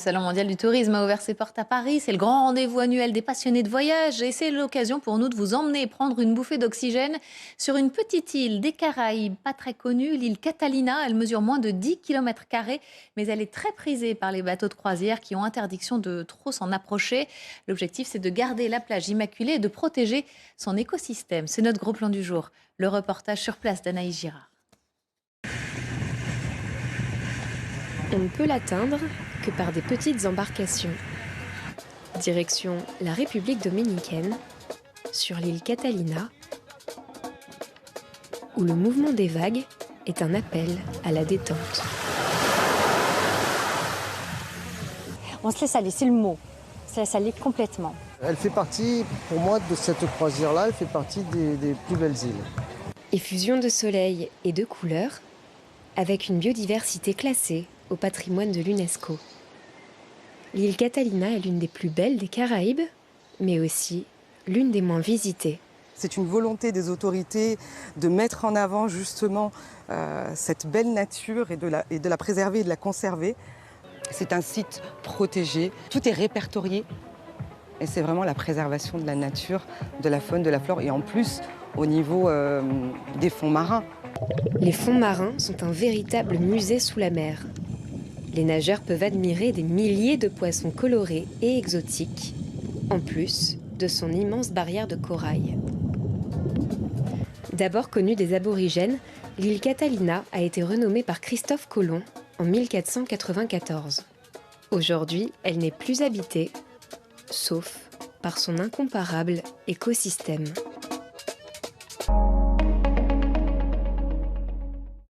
Le Salon mondial du tourisme a ouvert ses portes à Paris. C'est le grand rendez-vous annuel des passionnés de voyage et c'est l'occasion pour nous de vous emmener et prendre une bouffée d'oxygène sur une petite île des Caraïbes, pas très connue, l'île Catalina. Elle mesure moins de 10 km², mais elle est très prisée par les bateaux de croisière qui ont interdiction de trop s'en approcher. L'objectif, c'est de garder la plage immaculée et de protéger son écosystème. C'est notre gros plan du jour. Le reportage sur place d'Anaïs Girard. On ne peut l'atteindre que par des petites embarcations. Direction la République dominicaine, sur l'île Catalina, où le mouvement des vagues est un appel à la détente. On se laisse aller, c'est le mot. On se laisse aller complètement. Elle fait partie, pour moi, de cette croisière-là, elle fait partie des plus belles îles. Effusion de soleil et de couleurs, avec une biodiversité classée au patrimoine de l'UNESCO. L'île Catalina est l'une des plus belles des Caraïbes, mais aussi l'une des moins visitées. C'est une volonté des autorités de mettre en avant justement cette belle nature et de la préserver et de la conserver. C'est un site protégé, tout est répertorié et c'est vraiment la préservation de la nature, de la faune, de la flore et en plus au niveau des fonds marins. Les fonds marins sont un véritable musée sous la mer. Les nageurs peuvent admirer des milliers de poissons colorés et exotiques, en plus de son immense barrière de corail. D'abord connue des aborigènes, l'île Catalina a été renommée par Christophe Colomb en 1494. Aujourd'hui, elle n'est plus habitée, sauf par son incomparable écosystème.